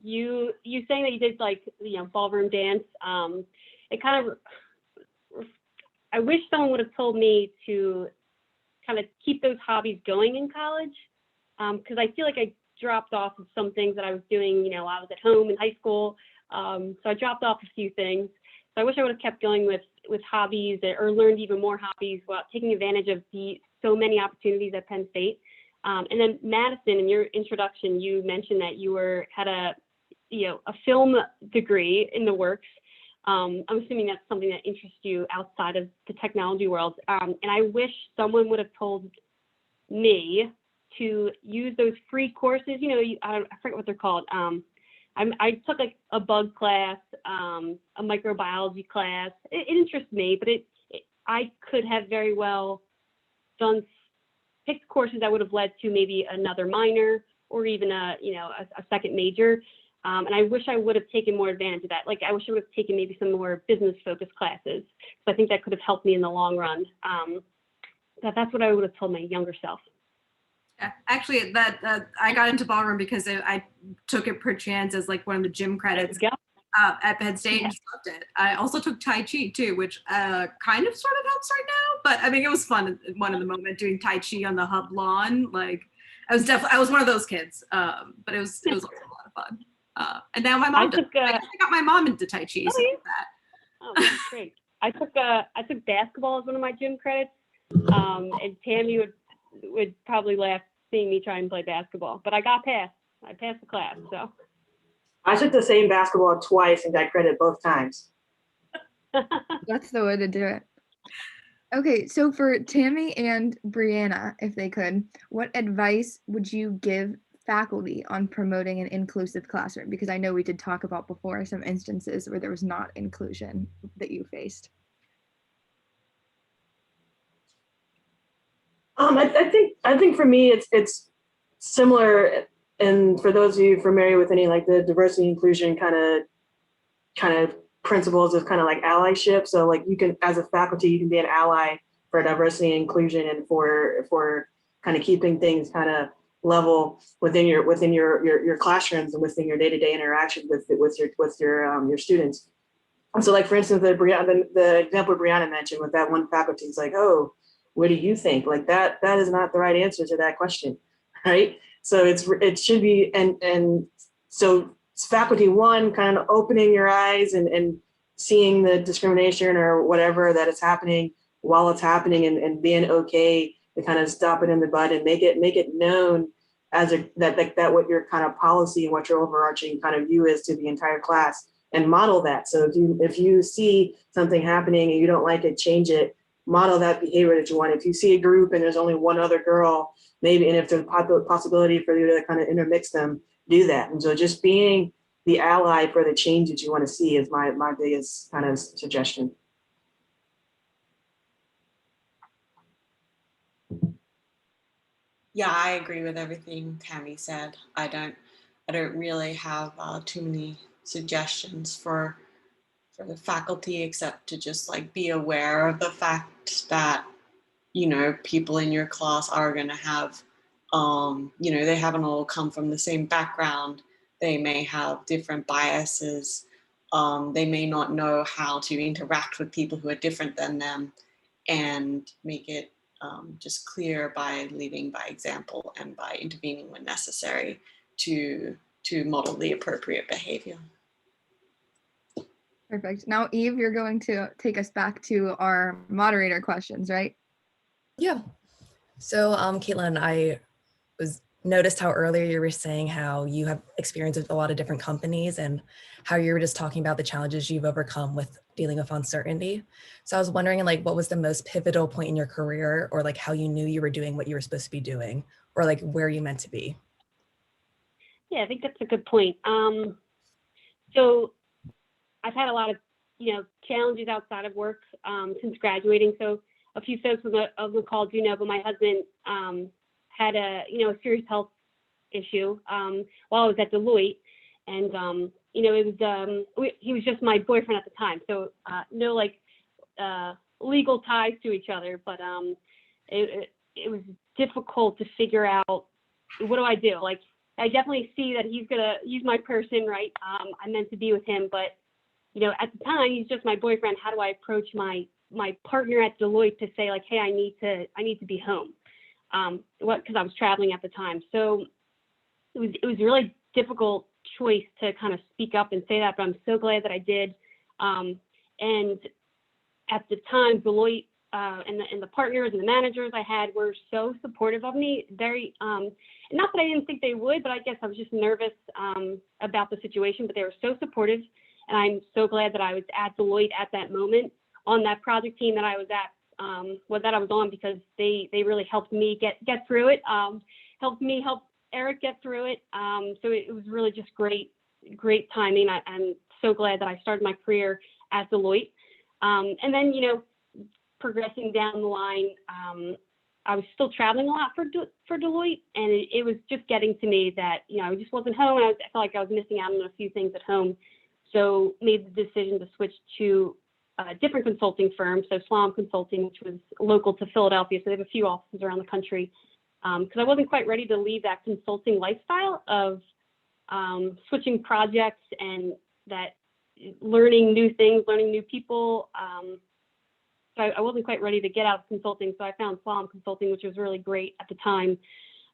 you saying that you did like, ballroom dance, it kind of, I wish someone would have told me to kind of keep those hobbies going in college. Because I feel like I dropped off of some things that I was doing, while I was at home in high school. So I dropped off a few things. So I wish I would have kept going with hobbies or learned even more hobbies while taking advantage of so many opportunities at Penn State. And then Madison, in your introduction, you mentioned that you had a film degree in the works. I'm assuming that's something that interests you outside of the technology world. And I wish someone would have told me to use those free courses. I forget what they're called. I took like a bug class, a microbiology class. It interests me, but I could have very well picked courses that would have led to maybe another minor or even a second major. And I wish I would have taken more advantage of that. Like I wish I would have taken maybe some more business focused classes. So I think that could have helped me in the long run. That's what I would have told my younger self. Yeah, actually, I got into ballroom because I took it per chance as like one of the gym credits at Penn State and just loved it. I also took Tai Chi too, which kind of sort of helps right now. But I mean, it was fun one of the moment doing Tai Chi on the hub lawn. Like I was one of those kids. But it was also a lot of fun. And now my mom does. I got my mom into Tai Chi. So that. Oh, that's great. I took basketball as one of my gym credits. And Tammy would probably laugh seeing me try and play basketball, but I passed the class. So I took the same basketball twice and got credit both times. That's the way to do it. Okay, so for Tammy and Brianna, if they could, what advice would you give faculty on promoting an inclusive classroom? Because I know we did talk about before some instances where there was not inclusion that you faced. I think for me it's similar, and for those of you familiar with any like the diversity inclusion kind of principles of kind of like allyship. So like you can, as a faculty, you can be an ally for diversity and inclusion and for kind of keeping things kind of level within your classrooms and within your day-to-day interaction with your students. And so like for instance, the example Brianna mentioned with that one faculty, it's like, oh, what do you think? Like that is not the right answer to that question, right? So it should be, and so it's faculty one, kind of opening your eyes and seeing the discrimination or whatever that is happening while it's happening, and being okay to kind of stop it in the bud and make it known as that what your kind of policy and what your overarching kind of view is to the entire class, and model that. So if you see something happening and you don't like it, change it. Model that behavior that you want. If you see a group and there's only one other girl, maybe, and if there's a possibility for you to kind of intermix them, do that. And so just being the ally for the change that you want to see is my biggest kind of suggestion. Yeah, I agree with everything Tammy said. I don't really have too many suggestions for the faculty, except to just like be aware of the fact that, people in your class are going to have, they haven't all come from the same background. They may have different biases. They may not know how to interact with people who are different than them, and make it just clear by leading by example and by intervening when necessary to model the appropriate behavior. Perfect. Now, Eve, you're going to take us back to our moderator questions, right? Yeah. So, Caitlin, I noticed how earlier you were saying how you have experience with a lot of different companies and how you were just talking about the challenges you've overcome with dealing with uncertainty. So I was wondering, like, what was the most pivotal point in your career, or like how you knew you were doing what you were supposed to be doing, or like where you meant to be? Yeah, I think that's a good point. So I've had a lot of, challenges outside of work since graduating. So a few folks on the call do know, but my husband had a serious health issue while I was at Deloitte, and it was he was just my boyfriend at the time, so no legal ties to each other, but it was difficult to figure out what do I do. Like I definitely see that he's gonna use my person, right? I'm meant to be with him, but you know, at the time, he's just my boyfriend. How do I approach my partner at Deloitte to say like, hey, I need to be home, because I was traveling at the time. So it was a really difficult choice to kind of speak up and say that, but I'm so glad that I did. And at the time, Deloitte and the partners and the managers I had were so supportive of me. Very, not that I didn't think they would, but I guess I was just nervous about the situation. But they were so supportive, and I'm so glad that I was at Deloitte at that moment on that project team that I was at, that I was on, because they really helped me get through it. Helped me help Eric get through it. So it was really just great timing. I'm so glad that I started my career at Deloitte. And then, you know, progressing down the line, I was still traveling a lot for Deloitte, and it was just getting to me that, you know, I just wasn't home, and I felt like I was missing out on a few things at home. So made the decision to switch to a different consulting firm, so Slalom Consulting, which was local to Philadelphia. So they have a few offices around the country, because I wasn't quite ready to leave that consulting lifestyle of switching projects and that learning new things, learning new people. So I wasn't quite ready to get out of consulting. So I found Slalom Consulting, which was really great at the time.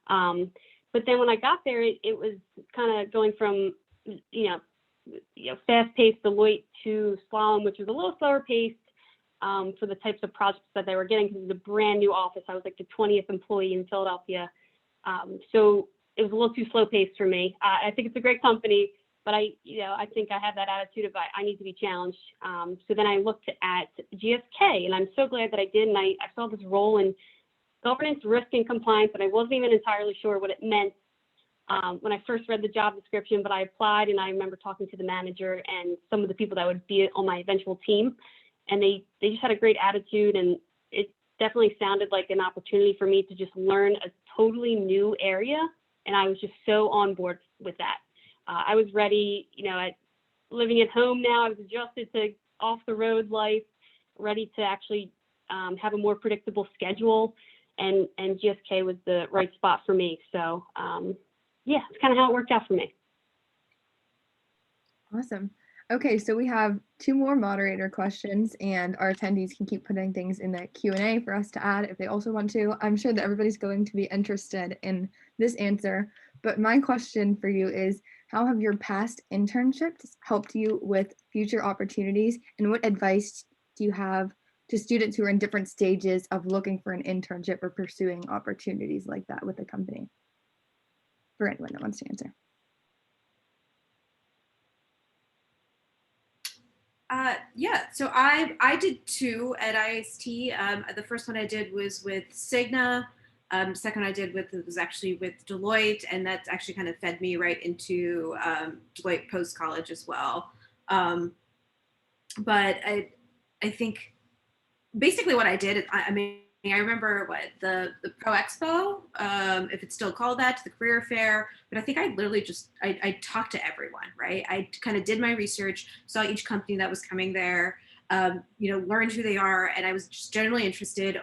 But then when I got there, it was kind of going from, you know, fast-paced Deloitte to Slalom, which was a little slower paced for the types of projects that they were getting, because it was a brand new office. I was like the 20th employee in Philadelphia. So it was a little too slow paced for me. I think it's a great company, but I think I have that attitude of I need to be challenged. So then I looked at GSK, and I'm so glad that I did. And I saw this role in governance, risk, and compliance, and I wasn't even entirely sure what it meant when I first read the job description, but I applied, and I remember talking to the manager and some of the people that would be on my eventual team, and they just had a great attitude, and it definitely sounded like an opportunity for me to just learn a totally new area, and I was just so on board with that. I was ready, you know, living at home now. I was adjusted to off the road life, ready to actually have a more predictable schedule, and GSK was the right spot for me. So yeah, it's kind of how it worked out for me. Awesome. Okay, so we have 2 more moderator questions, and our attendees can keep putting things in the Q&A for us to add if they also want to. I'm sure that everybody's going to be interested in this answer, but my question for you is, how have your past internships helped you with future opportunities, and what advice do you have to students who are in different stages of looking for an internship or pursuing opportunities like that with a company? For anyone that wants to answer. Yeah, so I did 2 at IST. The first one I did was with Cigna. Second one I did was actually with Deloitte, and that's actually kind of fed me right into Deloitte post-college as well. But I think basically what I did, I mean, I remember the Pro Expo, if it's still called that, the career fair, but I think I literally just, I talked to everyone, right? I kind of did my research, saw each company that was coming there, you know, learned who they are, and I was just generally interested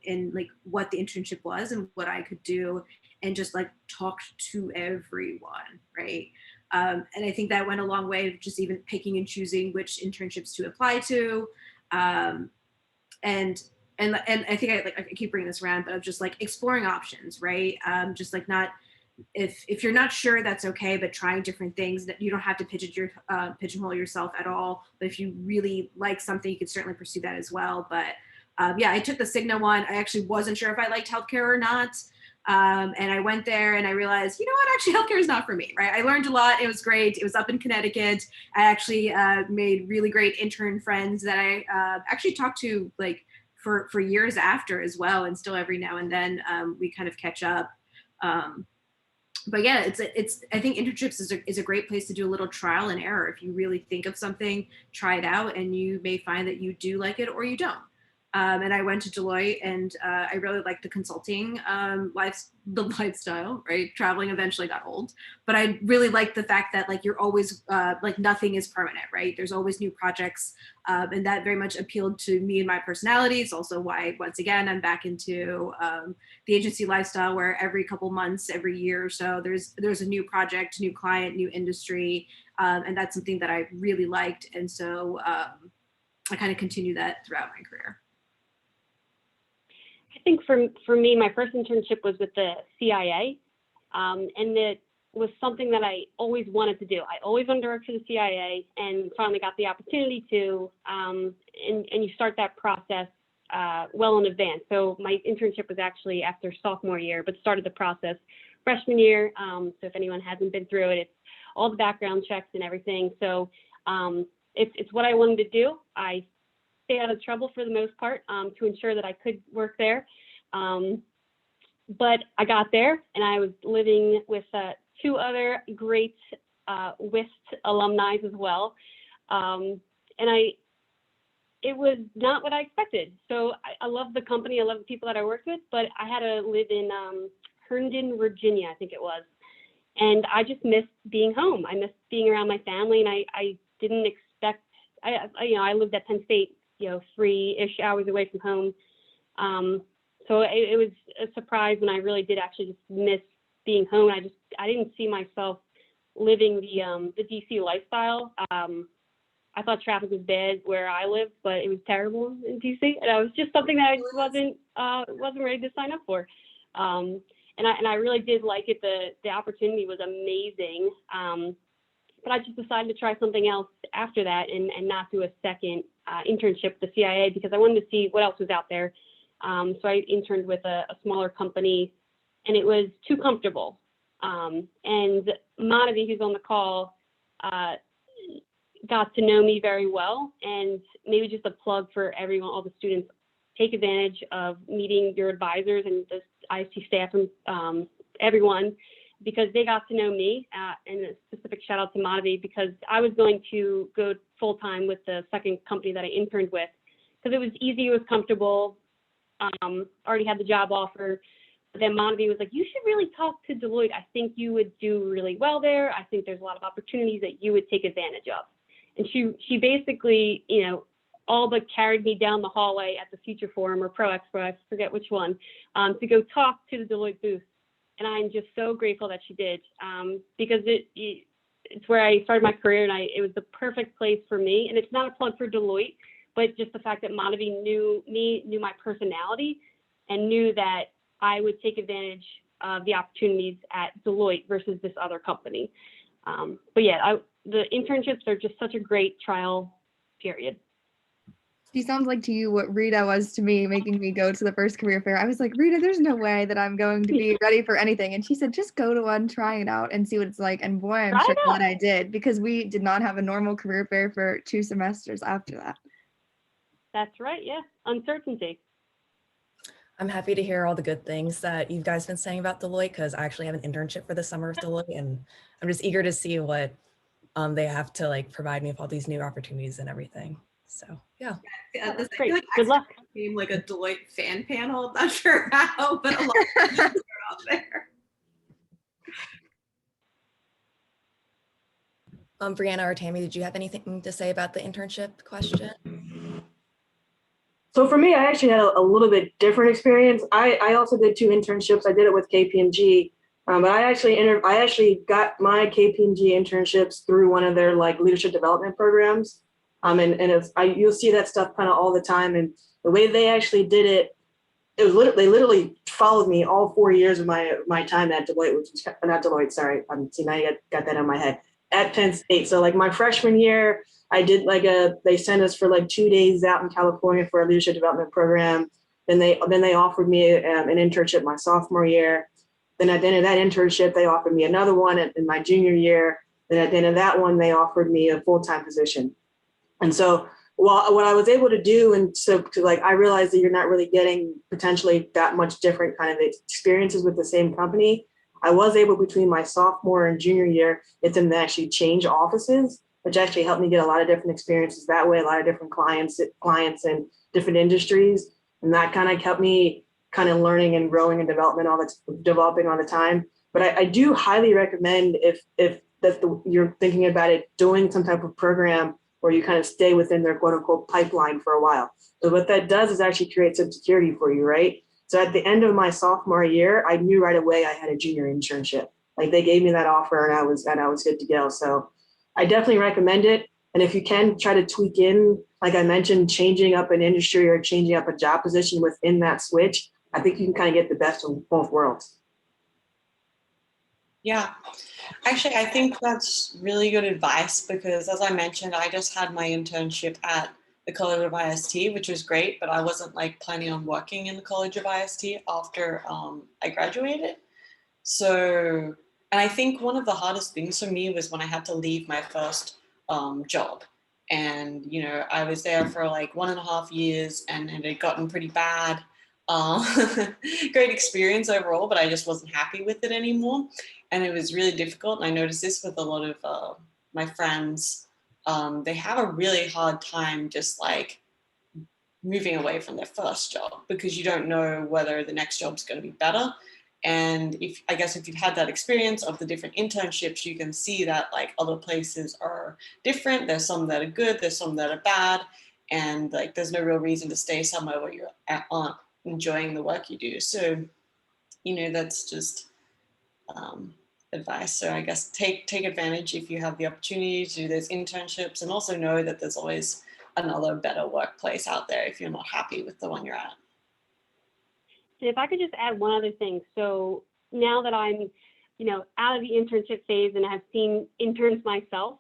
in like what the internship was and what I could do, and just like talked to everyone, right? And I think that went a long way of just even picking and choosing which internships to apply to, and I think I keep bringing this around, but of just like exploring options, right? Just like not, if you're not sure, that's okay, but trying different things. That you don't have to pigeonhole yourself at all. But if you really like something, you can certainly pursue that as well. But yeah, I took the Cigna one. I actually wasn't sure if I liked healthcare or not. And I went there and I realized, you know what, actually healthcare is not for me, right? I learned a lot. It was great. It was up in Connecticut. I actually made really great intern friends that I actually talked to like for years after as well. And still every now and then we kind of catch up. But yeah, I think internships is a great place to do a little trial and error. If you really think of something, try it out, and you may find that you do like it or you don't. And I went to Deloitte, and I really liked the consulting the lifestyle, right? Traveling eventually got old, but I really liked the fact that like you're always like nothing is permanent, right? There's always new projects, and that very much appealed to me and my personality. It's also why, once again, I'm back into the agency lifestyle, where every couple months, every year or so, there's a new project, new client, new industry, and that's something that I really liked, and so I kind of continue that throughout my career. I think for me, my first internship was with the CIA, and it was something that I always wanted to do. I always wanted to work for the CIA, and finally got the opportunity to, and you start that process well in advance. So my internship was actually after sophomore year, but started the process freshman year. So if anyone hasn't been through it, it's all the background checks and everything. So it's what I wanted to do. I stay out of trouble for the most part to ensure that I could work there. But I got there, and I was living with two other great WIST alumni as well. And it was not what I expected. So I love the company, I love the people that I worked with, but I had to live in Herndon, Virginia, I think it was. And I just missed being home. I missed being around my family, and I didn't expect, I lived at Penn State, 3-ish hours away from home. So it was a surprise when I really did actually just miss being home. I didn't see myself living the DC lifestyle. I thought traffic was bad where I lived, but it was terrible in DC, and it was just something that I just wasn't ready to sign up for. And I really did like it. The opportunity was amazing. But I just decided to try something else after that and not do a second internship with the CIA, because I wanted to see what else was out there. So I interned with a smaller company, and it was too comfortable. And Madhavi, who's on the call, got to know me very well. And maybe just a plug for everyone, all the students, take advantage of meeting your advisors and the IST staff and everyone, because they got to know me, and a specific shout out to Madhavi, because I was going to go full time with the second company that I interned with, because it was easy, it was comfortable, already had the job offer. But then Madhavi was like, you should really talk to Deloitte. I think you would do really well there. I think there's a lot of opportunities that you would take advantage of. And she basically, all but carried me down the hallway at the Future Forum or Pro Expo, I forget which one, to go talk to the Deloitte booth. And I'm just so grateful that she did, because it's where I started my career, and it was the perfect place for me. And it's not a plug for Deloitte, but just the fact that Madhavi knew me, knew my personality, and knew that I would take advantage of the opportunities at Deloitte versus this other company. But yeah, the internships are just such a great trial period. She sounds like to you what Rita was to me, making me go to the first career fair. I was like, Rita, there's no way that I'm going to be ready for anything. And she said, just go to one, try it out and see what it's like. And boy, I'm sure glad I did, because we did not have a normal career fair for 2 semesters after that. That's right. Yeah. Uncertainty. I'm happy to hear all the good things that you guys been saying about Deloitte, because I actually have an internship for the summer with Deloitte, and I'm just eager to see what they have to provide me with all these new opportunities and everything. So yeah. This great. Like Good luck. Became like a Deloitte fan panel. I'm not sure how, but a lot of people are out there. Brianna or Tammy, did you have anything to say about the internship question? So for me, I actually had a little bit different experience. I also did 2 internships. I did it with KPMG, but I actually got my KPMG internships through one of their leadership development programs. You'll see that stuff kind of all the time. And the way they actually did it, they literally followed me all 4 years of my time at Deloitte, which is not Deloitte, sorry. See, now you got that in my head. At Penn State. So my freshman year, I did they sent us for 2 days out in California for a leadership development program. Then they offered me an internship my sophomore year. Then at the end of that internship, they offered me another one in my junior year. Then at the end of that one, they offered me a full-time position. And so what I was able to do, and so I realized that you're not really getting potentially that much different kind of experiences with the same company. I was able, between my sophomore and junior year, get them to actually change offices, which actually helped me get a lot of different experiences that way, a lot of different clients and different industries. And that kind of kept me kind of learning and growing and developing all the time. But I do highly recommend if you're thinking about it, doing some type of program where you kind of stay within their quote unquote pipeline for a while. So what that does is actually create some security for you, right? So at the end of my sophomore year, I knew right away I had a junior internship. Like they gave me that offer and I was good to go. So I definitely recommend it. And if you can try to tweak in, like I mentioned, changing up an industry or changing up a job position within that switch, I think you can kind of get the best of both worlds. Yeah, actually, I think that's really good advice because as I mentioned, I just had my internship at the College of IST, which was great, but I wasn't like planning on working in the College of IST after I graduated. So, and I think one of the hardest things for me was when I had to leave my first job. And, you know, I was there for like 1.5 years and it had gotten pretty bad. Great experience overall, but I just wasn't happy with it anymore. And it was really difficult. And I noticed this with a lot of my friends. They have a really hard time just like moving away from their first job because you don't know whether the next job's going to be better. And if you've had that experience of the different internships, you can see that like other places are different. There's some that are good, there's some that are bad. And like, there's no real reason to stay somewhere where you're aren't enjoying the work you do. So, you know, that's just advice. So I guess take advantage if you have the opportunity to do those internships, and also know that there's always another better workplace out there if you're not happy with the one you're at. If I could just add one other thing. So now that I'm, out of the internship phase and have seen interns myself,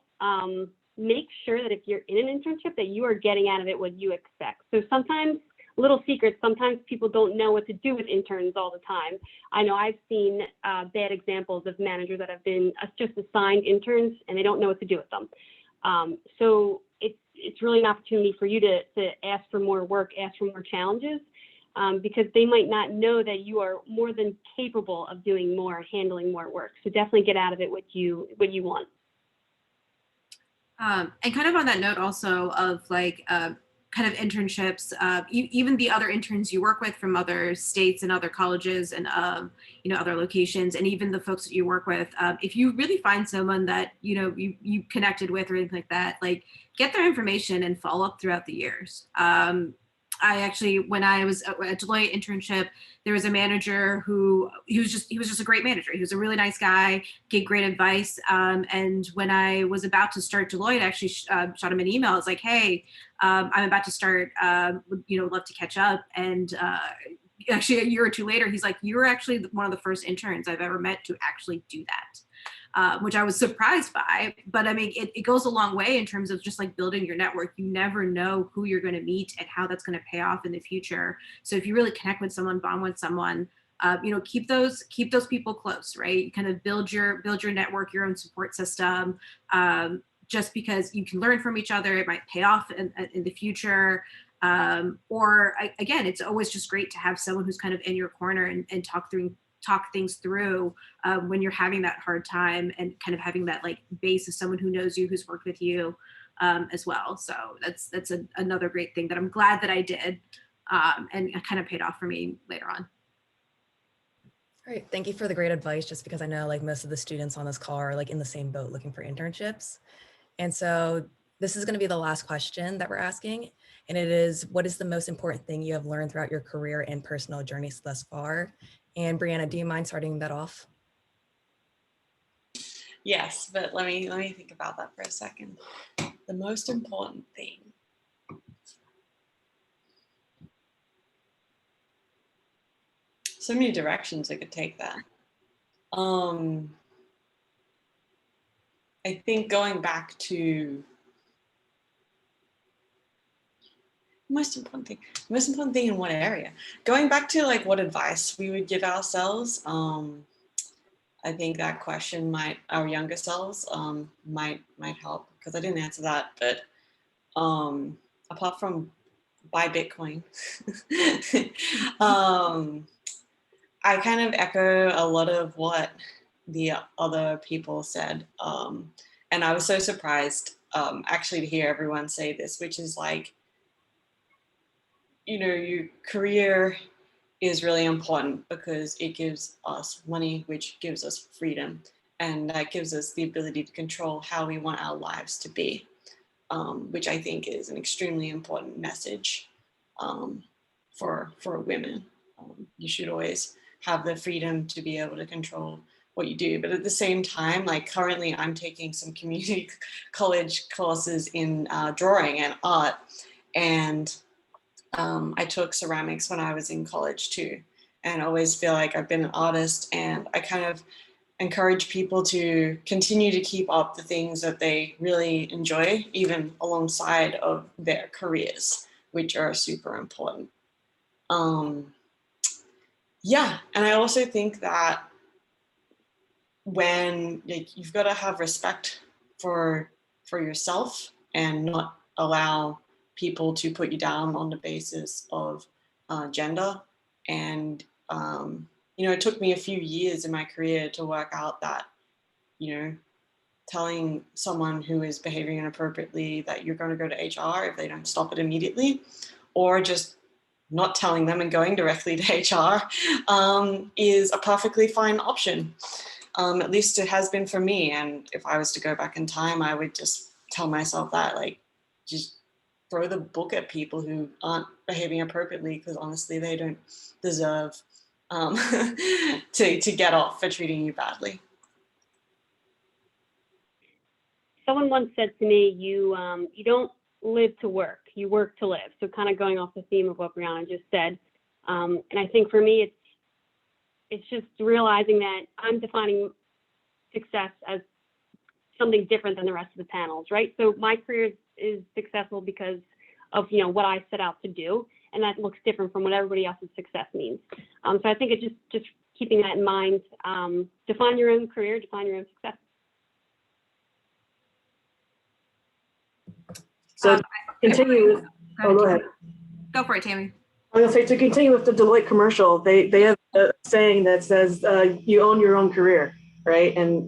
make sure that if you're in an internship that you are getting out of it what you expect. So sometimes, little secrets, sometimes people don't know what to do with interns all the time. I know I've seen bad examples of managers that have been just assigned interns and they don't know what to do with them. So it's really an opportunity for you to ask for more work, ask for more challenges, because they might not know that you are more than capable of doing more, handling more work. So definitely get out of it what you want. And kind of on that note also of like kind of internships, even the other interns you work with from other states and other colleges and other locations, and even the folks that you work with, if you really find someone that you connected with or anything like that, like get their information and follow up throughout the years. I actually, when I was at Deloitte internship, there was a manager who he was just a great manager. He was a really nice guy, gave great advice. And when I was about to start Deloitte, I actually shot him an email. I was like, hey, I'm about to start, love to catch up. And actually a year or two later, he's like, you were actually one of the first interns I've ever met to actually do that. Which I was surprised by, but I mean, it goes a long way in terms of just like building your network. You never know who you're going to meet and how that's going to pay off in the future. So if you really connect with someone, bond with someone, keep those people close, right? You kind of build your network, your own support system. Just because you can learn from each other, it might pay off in the future. Or again, it's always just great to have someone who's kind of in your corner and talk things through when you're having that hard time, and kind of having that like base of someone who knows you, who's worked with you as well. So that's another great thing that I'm glad that I did, and it kind of paid off for me later on. Great, thank you for the great advice, just because I know like most of the students on this call are like in the same boat looking for internships. And so this is going to be the last question that we're asking, and it is, what is the most important thing you have learned throughout your career and personal journeys thus far? And Brianna, do you mind starting that off? Yes, but let me think about that for a second. The most important thing. So many directions I could take that. I think going back to most important thing in what area? Going back to like what advice we would give ourselves. I think that question our younger selves might help, because I didn't answer that. But apart from buy Bitcoin, I kind of echo a lot of what the other people said, and I was so surprised actually to hear everyone say this, which is like, your career is really important because it gives us money, which gives us freedom. And that gives us the ability to control how we want our lives to be, which I think is an extremely important message for women. You should always have the freedom to be able to control what you do. But at the same time, like currently I'm taking some community college courses in drawing and art. And I took ceramics when I was in college too. And I always feel like I've been an artist, and I kind of encourage people to continue to keep up the things that they really enjoy, even alongside of their careers, which are super important. Yeah, and I also think that when you've got to have respect for yourself and not allow people to put you down on the basis of gender. And it took me a few years in my career to work out that telling someone who is behaving inappropriately that you're going to go to HR if they don't stop it immediately, or just not telling them and going directly to HR is a perfectly fine option. At least it has been for me. And if I was to go back in time, I would just tell myself that, like, just throw the book at people who aren't behaving appropriately, because honestly, they don't deserve to get off for treating you badly. Someone once said to me, you don't live to work, you work to live. So kind of going off the theme of what Brianna just said. And I think for me, it's just realizing that I'm defining success as something different than the rest of the panels, right? So my career is successful because of what I set out to do, and that looks different from what everybody else's success means. So I think it's just keeping that in mind. Define your own career, define your own success. So continue with, go ahead. Go for it, Tammy. I'm gonna say, to continue with the Deloitte commercial, they have a saying that says you own your own career, right? And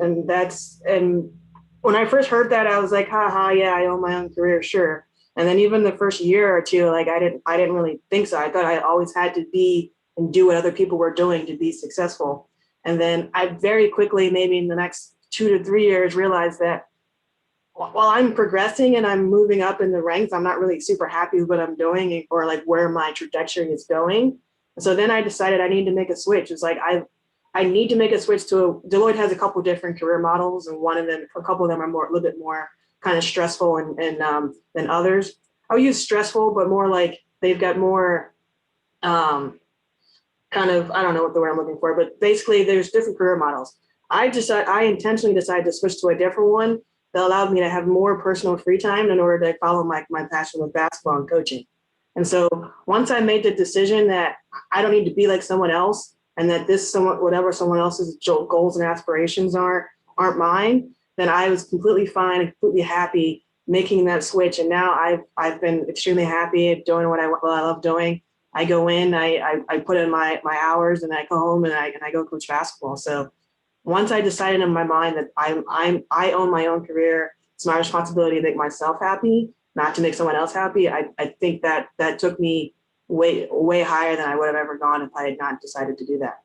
when I first heard that, I was like, haha, yeah, I own my own career, sure. And then even the first year or two, like I didn't really think so. I thought I always had to be and do what other people were doing to be successful. And then I very quickly, maybe in the next 2 to 3 years, realized that while I'm progressing and I'm moving up in the ranks, I'm not really super happy with what I'm doing or like where my trajectory is going. So then I decided I need to make a switch. It's like I need to make a switch to Deloitte has a couple different career models, and a couple of them are a little bit more kind of stressful and than others. I'll use stressful, but more like they've got more kind of, I don't know what the word I'm looking for, but basically there's different career models. I intentionally decided to switch to a different one that allowed me to have more personal free time in order to follow my passion with basketball and coaching. And so once I made the decision that I don't need to be like someone else, and that whatever someone else's goals and aspirations aren't mine, then I was completely fine and completely happy making that switch. And now I've been extremely happy doing what I love doing. I go in, I put in my hours, and I go home and I go coach basketball. So once I decided in my mind that I own my own career, it's my responsibility to make myself happy, not to make someone else happy. I think that took me way higher than I would have ever gone if I had not decided to do that.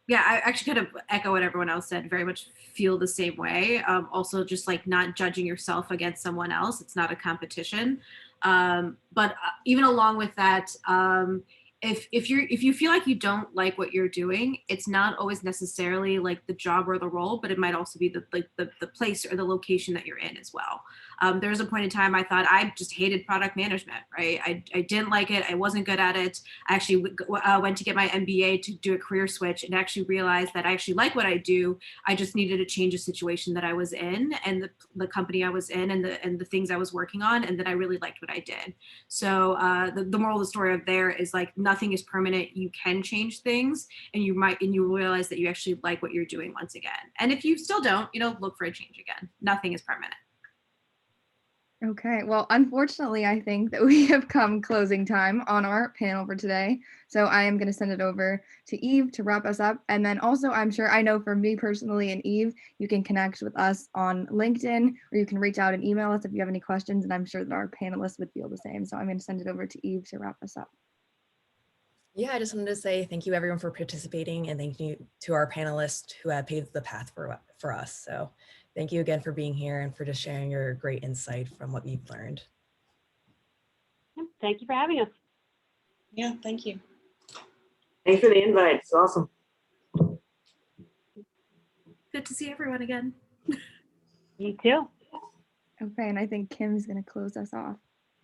Yeah, I actually kind of echo what everyone else said, very much feel the same way. Also just like not judging yourself against someone else. It's not a competition. But even along with that, if you feel like you don't like what you're doing, it's not always necessarily like the job or the role, but it might also be the place or the location that you're in as well. There was a point in time I thought I just hated product management, right? I didn't like it. I wasn't good at it. I actually went to get my MBA to do a career switch and actually realized that I actually like what I do. I just needed to change the situation that I was in and the company I was in and the things I was working on, and that I really liked what I did. So the moral of the story of there is like nothing is permanent. You can change things, and you realize that you actually like what you're doing once again. And if you still don't, look for a change again. Nothing is permanent. Okay, well, unfortunately, I think that we have come closing time on our panel for today. So I am going to send it over to Eve to wrap us up. And then also, I'm sure I know for me personally and Eve, you can connect with us on LinkedIn, or you can reach out and email us if you have any questions. And I'm sure that our panelists would feel the same. So I'm going to send it over to Eve to wrap us up. Yeah, I just wanted to say thank you everyone for participating, and thank you to our panelists who have paved the path for us. So thank you again for being here and for just sharing your great insight from what you've learned. Thank you for having us. Yeah, thank you. Thanks for the invite. It's awesome. Good to see everyone again. You too. Okay, and I think Kim's going to close us off.